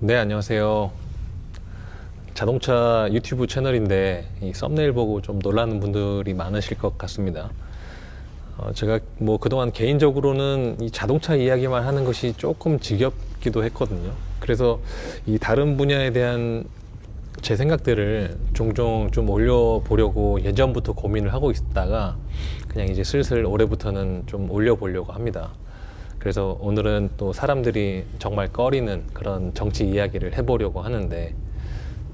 네, 안녕하세요. 자동차 유튜브 채널인데 이 썸네일 보고 좀 놀라는 분들이 많으실 것 같습니다. 제가 뭐 그동안 개인적으로는 이 자동차 이야기만 하는 것이 조금 지겹기도 했거든요. 그래서 이 다른 분야에 대한 제 생각들을 종종 좀 올려보려고 예전부터 고민을 하고 있다가 그냥 이제 슬슬 올해부터는 좀 올려보려고 합니다. 그래서 오늘은 또 사람들이 정말 꺼리는 그런 정치 이야기를 해보려고 하는데,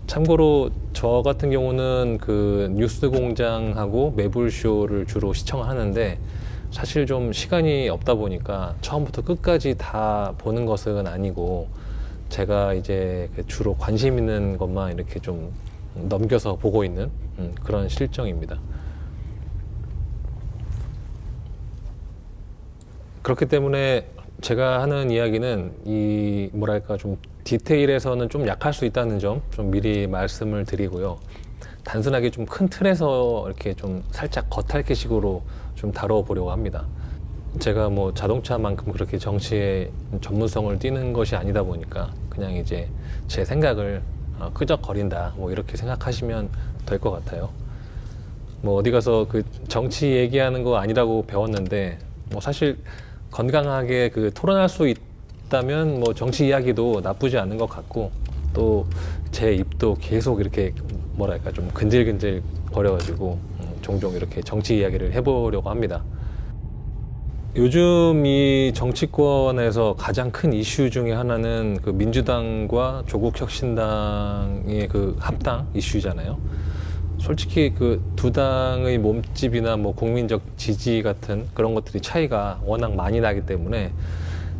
참고로 저 같은 경우는 그 뉴스공장하고 매불쇼를 주로 시청하는데 사실 좀 시간이 없다 보니까 처음부터 끝까지 다 보는 것은 아니고 제가 이제 주로 관심 있는 것만 이렇게 좀 넘겨서 보고 있는 그런 실정입니다. 그렇기 때문에 제가 하는 이야기는 이 뭐랄까 좀 디테일에서는 좀 약할 수 있다는 점 좀 미리 말씀을 드리고요. 단순하게 좀 큰 틀에서 이렇게 좀 살짝 겉핥기식으로 좀 다뤄보려고 합니다. 제가 뭐 자동차만큼 그렇게 정치에 전문성을 띠는 것이 아니다 보니까 그냥 이제 제 생각을 끄적거린다 뭐 이렇게 생각하시면 될 것 같아요. 뭐 어디 가서 그 정치 얘기하는 거 아니라고 배웠는데 뭐 사실 건강하게 그 토론할 수 있다면 뭐 정치 이야기도 나쁘지 않은 것 같고, 또 제 입도 계속 이렇게 뭐랄까 좀 근질근질 거려가지고 종종 이렇게 정치 이야기를 해보려고 합니다. 요즘 이 정치권에서 가장 큰 이슈 중에 하나는 그 민주당과 조국혁신당의 그 합당 이슈잖아요. 솔직히 그 두 당의 몸집이나 뭐 국민적 지지 같은 그런 것들이 차이가 워낙 많이 나기 때문에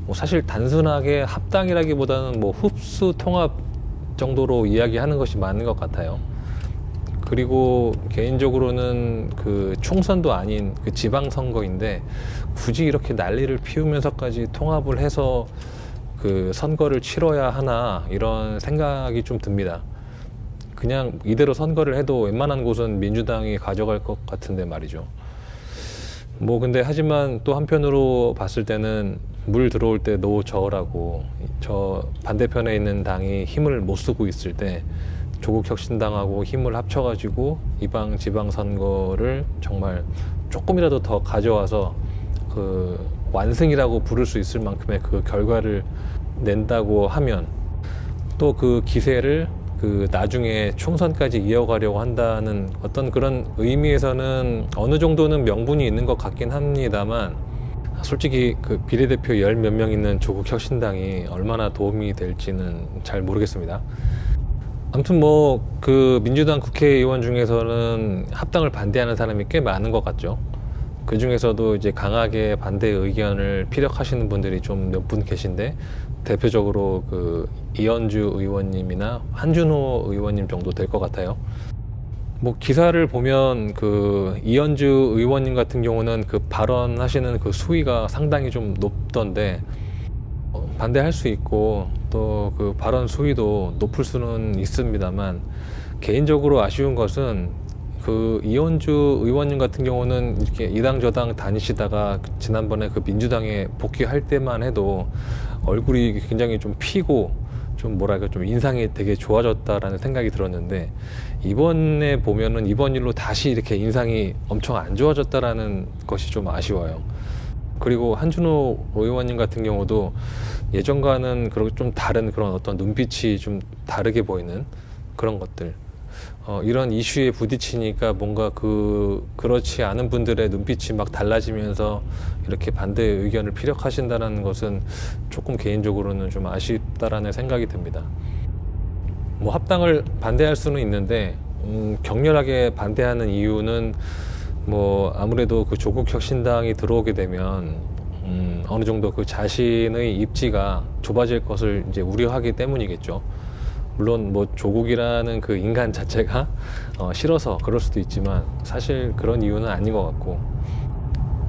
뭐 사실 단순하게 합당이라기보다는 뭐 흡수 통합 정도로 이야기하는 것이 맞는 것 같아요. 그리고 개인적으로는 그 총선도 아닌 그 지방선거인데 굳이 이렇게 난리를 피우면서까지 통합을 해서 그 선거를 치러야 하나 이런 생각이 좀 듭니다. 그냥 이대로 선거를 해도 웬만한 곳은 민주당이 가져갈 것 같은데 말이죠. 뭐 근데 하지만 또 한편으로 봤을 때는 물 들어올 때 노 저으라고, 저 반대편에 있는 당이 힘을 못 쓰고 있을 때 조국혁신당하고 힘을 합쳐가지고 이방 지방선거를 정말 조금이라도 더 가져와서 그 완승이라고 부를 수 있을 만큼의 그 결과를 낸다고 하면, 또 그 기세를 그 나중에 총선까지 이어가려고 한다는 어떤 그런 의미에서는 어느 정도는 명분이 있는 것 같긴 합니다만, 솔직히 그 비례대표 열 몇 명 있는 조국혁신당이 얼마나 도움이 될지는 잘 모르겠습니다. 아무튼 뭐 그 민주당 국회의원 중에서는 합당을 반대하는 사람이 꽤 많은 것 같죠. 그 중에서도 이제 강하게 반대 의견을 피력하시는 분들이 좀 몇 분 계신데, 대표적으로 그 이현주 의원님이나 한준호 의원님 정도 될 것 같아요. 뭐 기사를 보면 그 이현주 의원님 같은 경우는 그 발언하시는 그 수위가 상당히 좀 높던데, 반대할 수 있고 또 그 발언 수위도 높을 수는 있습니다만, 개인적으로 아쉬운 것은 그 이현주 의원님 같은 경우는 이렇게 이당 저당 다니시다가 지난번에 그 민주당에 복귀할 때만 해도 얼굴이 굉장히 좀 피고 좀 뭐랄까 좀 인상이 되게 좋아졌다라는 생각이 들었는데, 이번에 보면은 이번 일로 다시 이렇게 인상이 엄청 안 좋아졌다라는 것이 좀 아쉬워요. 그리고 한준호 의원님 같은 경우도 예전과는 그렇게 좀 다른 그런 어떤 눈빛이 좀 다르게 보이는 그런 것들, 이런 이슈에 부딪히니까 뭔가 그렇지 않은 분들의 눈빛이 막 달라지면서 이렇게 반대 의견을 피력하신다는 것은 조금 개인적으로는 좀 아쉽다라는 생각이 듭니다. 뭐 합당을 반대할 수는 있는데 격렬하게 반대하는 이유는 뭐 아무래도 그 조국혁신당이 들어오게 되면 어느 정도 그 자신의 입지가 좁아질 것을 이제 우려하기 때문이겠죠. 물론 뭐 조국이라는 그 인간 자체가 싫어서 그럴 수도 있지만 사실 그런 이유는 아닌 것 같고,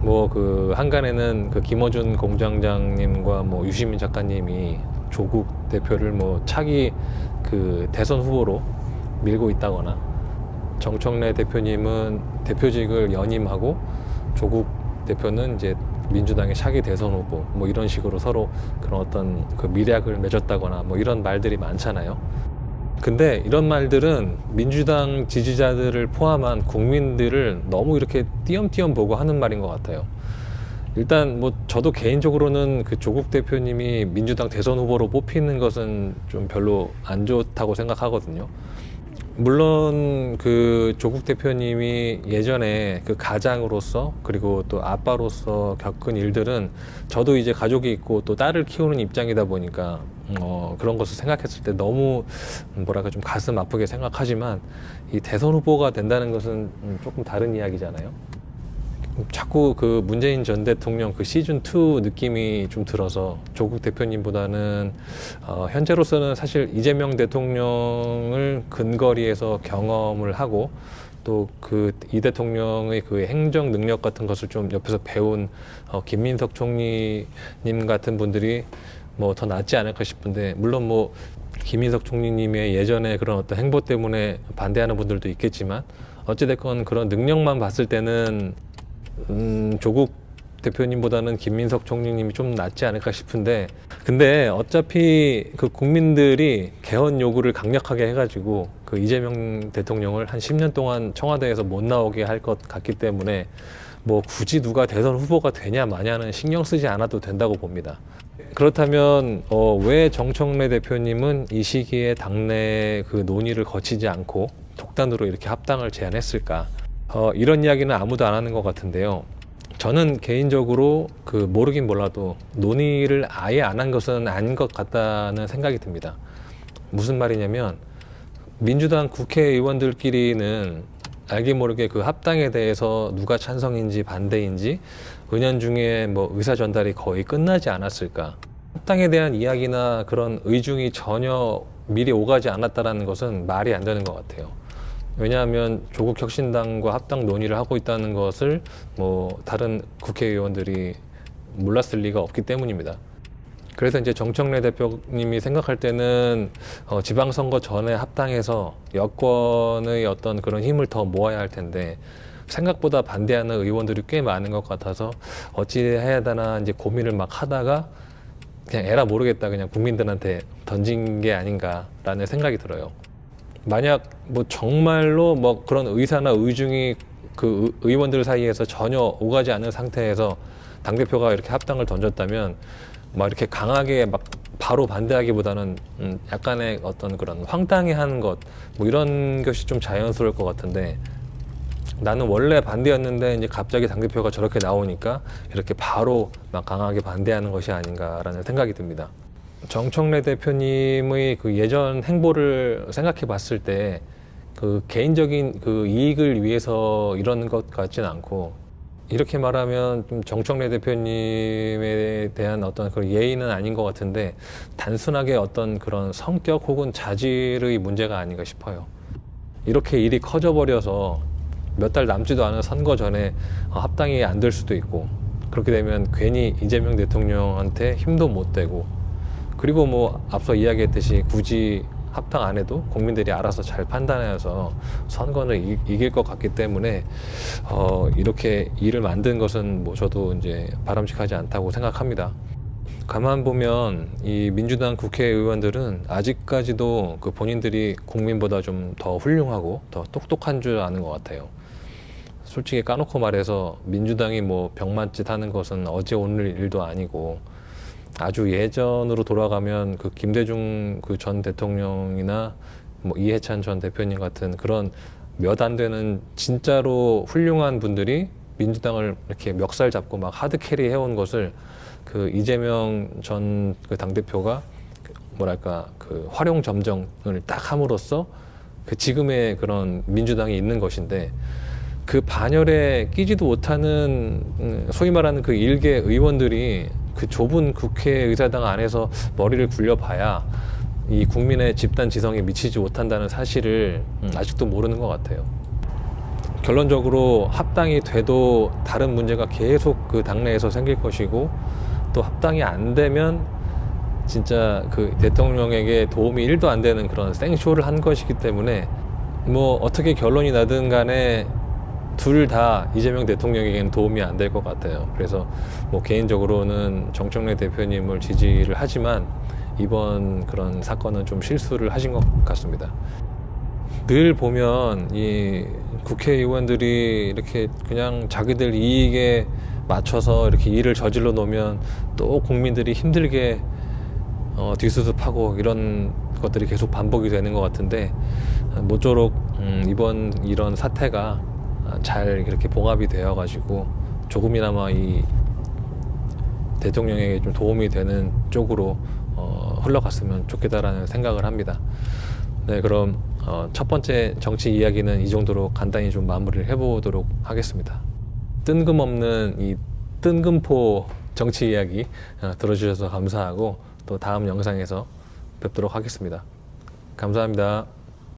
뭐 그 한간에는 그 김어준 공장장님과 뭐 유시민 작가님이 조국 대표를 뭐 차기 그 대선 후보로 밀고 있다거나, 정청래 대표님은 대표직을 연임하고 조국 대표는 이제 민주당의 차기 대선 후보 뭐 이런 식으로 서로 그런 어떤 그 밀약을 맺었다거나 뭐 이런 말들이 많잖아요. 근데 이런 말들은 민주당 지지자들을 포함한 국민들을 너무 이렇게 띄엄띄엄 보고 하는 말인 것 같아요. 일단 뭐 저도 개인적으로는 그 조국 대표님이 민주당 대선 후보로 뽑히는 것은 좀 별로 안 좋다고 생각하거든요. 물론 그 조국 대표님이 예전에 그 가장으로서 그리고 또 아빠로서 겪은 일들은 저도 이제 가족이 있고 또 딸을 키우는 입장이다 보니까 그런 것을 생각했을 때 너무 뭐랄까 좀 가슴 아프게 생각하지만 이 대선 후보가 된다는 것은 조금 다른 이야기잖아요. 자꾸 그 문재인 전 대통령 그 시즌2 느낌이 좀 들어서 조국 대표님보다는 현재로서는 사실 이재명 대통령을 근거리에서 경험을 하고 또 그 이 대통령의 그 행정 능력 같은 것을 좀 옆에서 배운 김민석 총리님 같은 분들이 뭐 더 낫지 않을까 싶은데, 물론 뭐 김민석 총리님의 예전에 그런 어떤 행보 때문에 반대하는 분들도 있겠지만 어찌됐건 그런 능력만 봤을 때는 조국 대표님보다는 김민석 총리님이 좀 낫지 않을까 싶은데, 근데 어차피 그 국민들이 개헌 요구를 강력하게 해가지고 그 이재명 대통령을 한 10년 동안 청와대에서 못 나오게 할 것 같기 때문에 뭐 굳이 누가 대선 후보가 되냐 마냐는 신경 쓰지 않아도 된다고 봅니다. 그렇다면 왜 정청래 대표님은 이 시기에 당내 그 논의를 거치지 않고 독단으로 이렇게 합당을 제안했을까? 이런 이야기는 아무도 안 하는 것 같은데요. 저는 개인적으로 그 모르긴 몰라도 논의를 아예 안 한 것은 아닌 것 같다는 생각이 듭니다. 무슨 말이냐면 민주당 국회의원들끼리는 알게 모르게 그 합당에 대해서 누가 찬성인지 반대인지 은연중에 뭐 의사 전달이 거의 끝나지 않았을까. 합당에 대한 이야기나 그런 의중이 전혀 미리 오가지 않았다는 것은 말이 안 되는 것 같아요. 왜냐하면 조국 혁신당과 합당 논의를 하고 있다는 것을 뭐 다른 국회의원들이 몰랐을 리가 없기 때문입니다. 그래서 이제 정청래 대표님이 생각할 때는 지방선거 전에 합당해서 여권의 어떤 그런 힘을 더 모아야 할 텐데 생각보다 반대하는 의원들이 꽤 많은 것 같아서 어찌 해야 되나 이제 고민을 막 하다가 그냥 에라 모르겠다 그냥 국민들한테 던진 게 아닌가라는 생각이 들어요. 만약 뭐 정말로 뭐 그런 의사나 의중이 그 의원들 사이에서 전혀 오가지 않은 상태에서 당대표가 이렇게 합당을 던졌다면 막 이렇게 강하게 막 바로 반대하기보다는 약간의 어떤 그런 황당해하는 것 뭐 이런 것이 좀 자연스러울 것 같은데, 나는 원래 반대였는데 이제 갑자기 당대표가 저렇게 나오니까 이렇게 바로 막 강하게 반대하는 것이 아닌가라는 생각이 듭니다. 정청래 대표님의 그 예전 행보를 생각해 봤을 때 그 개인적인 그 이익을 위해서 이런 것 같지는 않고, 이렇게 말하면 좀 정청래 대표님에 대한 어떤 그런 예의는 아닌 것 같은데 단순하게 어떤 그런 성격 혹은 자질의 문제가 아닌가 싶어요. 이렇게 일이 커져버려서 몇 달 남지도 않은 선거 전에 합당이 안 될 수도 있고, 그렇게 되면 괜히 이재명 대통령한테 힘도 못 되고, 그리고 뭐 앞서 이야기했듯이 굳이 합당 안 해도 국민들이 알아서 잘 판단해서 선거는 이길 것 같기 때문에 이렇게 일을 만든 것은 뭐 저도 이제 바람직하지 않다고 생각합니다. 가만 보면 이 민주당 국회의원들은 아직까지도 그 본인들이 국민보다 좀 더 훌륭하고 더 똑똑한 줄 아는 것 같아요. 솔직히 까놓고 말해서 민주당이 뭐 병맛짓 하는 것은 어제 오늘 일도 아니고, 아주 예전으로 돌아가면 그 김대중 그 전 대통령이나 뭐 이해찬 전 대표님 같은 그런 몇 안 되는 진짜로 훌륭한 분들이 민주당을 이렇게 멱살 잡고 막 하드캐리 해온 것을 그 이재명 전 그 당대표가 뭐랄까 그 활용점정을 딱 함으로써 그 지금의 그런 민주당이 있는 것인데, 그 반열에 끼지도 못하는 소위 말하는 그 일개 의원들이 그 좁은 국회의사당 안에서 머리를 굴려봐야 이 국민의 집단 지성에 미치지 못한다는 사실을 아직도 모르는 것 같아요. 결론적으로 합당이 돼도 다른 문제가 계속 그 당내에서 생길 것이고, 또 합당이 안 되면 진짜 그 대통령에게 도움이 1도 안 되는 그런 생쇼를 한 것이기 때문에 뭐 어떻게 결론이 나든 간에 둘 다 이재명 대통령에게는 도움이 안 될 것 같아요. 그래서 뭐 개인적으로는 정청래 대표님을 지지를 하지만 이번 그런 사건은 좀 실수를 하신 것 같습니다. 늘 보면 이 국회의원들이 이렇게 그냥 자기들 이익에 맞춰서 이렇게 일을 저질러 놓으면 또 국민들이 힘들게 뒷수습하고 이런 것들이 계속 반복이 되는 것 같은데 모쪼록 이번 이런 사태가 잘 이렇게 봉합이 되어 가지고 조금이나마 이 대통령에게 좀 도움이 되는 쪽으로 흘러갔으면 좋겠다라는 생각을 합니다. 네, 그럼 첫 번째 정치 이야기는 이 정도로 간단히 좀 마무리를 해보도록 하겠습니다. 뜬금없는 이 뜬금포 정치 이야기 들어주셔서 감사하고 또 다음 영상에서 뵙도록 하겠습니다. 감사합니다.